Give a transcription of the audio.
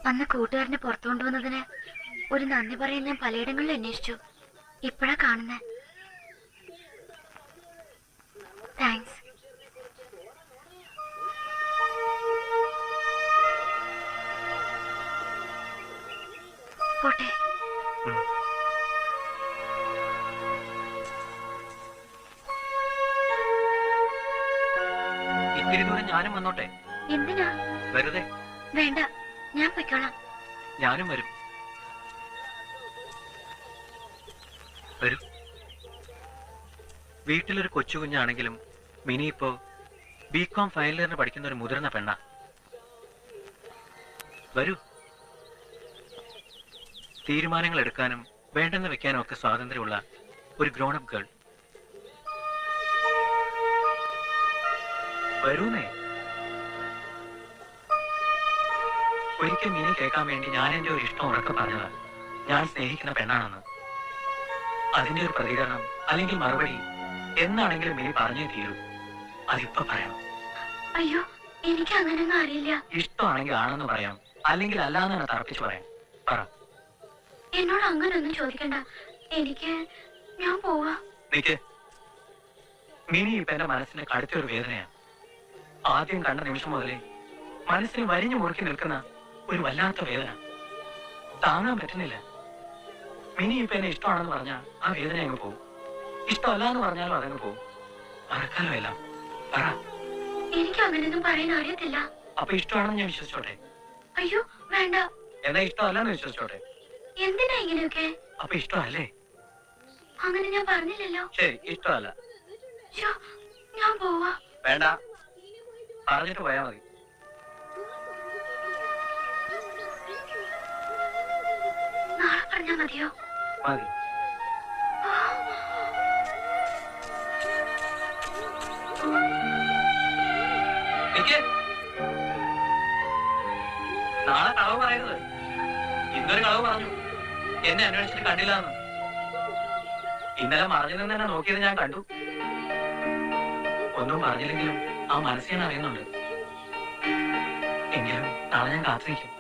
അന്ന് കൂട്ടുകാരനെ പുറത്തു കൊണ്ടുവന്നതിന് ഒരു നന്ദി പറയാൻ ഞാൻ പലയിടങ്ങളിലും അന്വേഷിച്ചു. ഇപ്പോഴാ കാണുന്നേ. താങ്ക്സ്. പോട്ടെ. ഇത്തിരി ദൂരം ഞാനും വന്നോട്ടെ? എന്തിനാ? വെറുതെ. വേണ്ട, ഞാൻ പൊയ്ക്കോളാം. ഞാനും വരും. വരൂ. വീട്ടിലൊരു കൊച്ചു കുഞ്ഞാണെങ്കിലും മിനി ഇപ്പോ ബികോം ഫൈനൽ ഇയറിന് പഠിക്കുന്ന ഒരു മുതിർന്ന പെണ്ണ. വരൂ. തീരുമാനങ്ങൾ എടുക്കാനും വേണ്ടെന്ന് വെക്കാനും ഒക്കെ സ്വാതന്ത്ര്യമുള്ള ഒരു ഗ്രോണപ്പ് ഗേൾ. വരൂന്നേ. ഒരിക്കൽ മിനി കേൾക്കാൻ വേണ്ടി ഞാൻ എന്റെ ഒരു ഇഷ്ടം ഉറക്കെ പറഞ്ഞതാ, ഞാൻ സ്നേഹിക്കുന്ന പെണ്ണാണെന്ന്. അതിന്റെ ഒരു പ്രതികരണം അല്ലെങ്കിൽ മറുപടി എന്നാണെങ്കിലും മിനി പറഞ്ഞേ തീരൂ. അതിപ്പോ പറയണം. അയ്യോ, എനിക്ക് അങ്ങനെയൊന്നും അറിയില്ല. ഇഷ്ടമാണെങ്കിൽ ആണെന്ന് പറയാം, അല്ലെങ്കിൽ അല്ലാന്ന് തറപ്പിച്ച് പറയാം. പറ. എന്നോട് അങ്ങനെയൊന്നും ചോദിക്കണ്ട. എനിക്ക് ഞാൻ പോവാ. നിക്ക്. മിനി ഇപ്പൊ എന്റെ മനസ്സിന് കടുത്തൊരു വേദനയാണ്. ആദ്യം കണ്ട നിമിഷം മുതലേ മനസ്സിന് വരിഞ്ഞു മുറുക്കി നിൽക്കുന്ന ഒരു വല്ലാത്ത വേദന. താങ്ങാൻ പറ്റുന്നില്ല. മിനി ഇപ്പൊ എന്നെ ഇഷ്ടമാണെന്ന് പറഞ്ഞാൽ ആ വേദന അങ്ങ് പോകും. ഇഷ്ടമല്ല എന്ന് പറഞ്ഞാലും അതങ്ങ് പോകും. മറക്കാലോ എല്ലാം. പറ. എനിക്ക് അങ്ങനെയൊന്നും പറയാൻ അറിയത്തില്ല. അപ്പൊ ഇഷ്ടമാണെന്ന് ഞാൻ വിശ്വസിച്ചോട്ടെ? അയ്യോ വേണ്ട. എന്നാ ഇഷ്ടമല്ലെന്ന് വിശ്വസിച്ചോട്ടെ? എന്തിനാ ഇങ്ങനെയൊക്കെ? അപ്പൊ ഇഷ്ടമല്ലേ? അങ്ങനെ ഞാൻ പറഞ്ഞില്ലല്ലോ. ശരി, ഇഷ്ടമല്ല. ഞാൻ പോവാ. വേണ്ട, പറഞ്ഞിട്ട് പോയാ മതി. നാളെ പറഞ്ഞാ മതിയോ? മതി. നാളെ കളവ് പറയരുത്. ഇന്നൊരു കളവ് പറഞ്ഞു, എന്നെ അന്വേഷിച്ചിട്ട് കണ്ടില്ലാന്ന്. ഇന്നലെ മറിഞ്ഞു നിന്ന് എന്നെ നോക്കിയത് ഞാൻ കണ്ടു. ഒന്നും പറഞ്ഞില്ലെങ്കിലും ആ മനസ്സിനെ അറിയുന്നുണ്ട്. എങ്കിലും നാളെ ഞാൻ കാത്തിരിക്കും.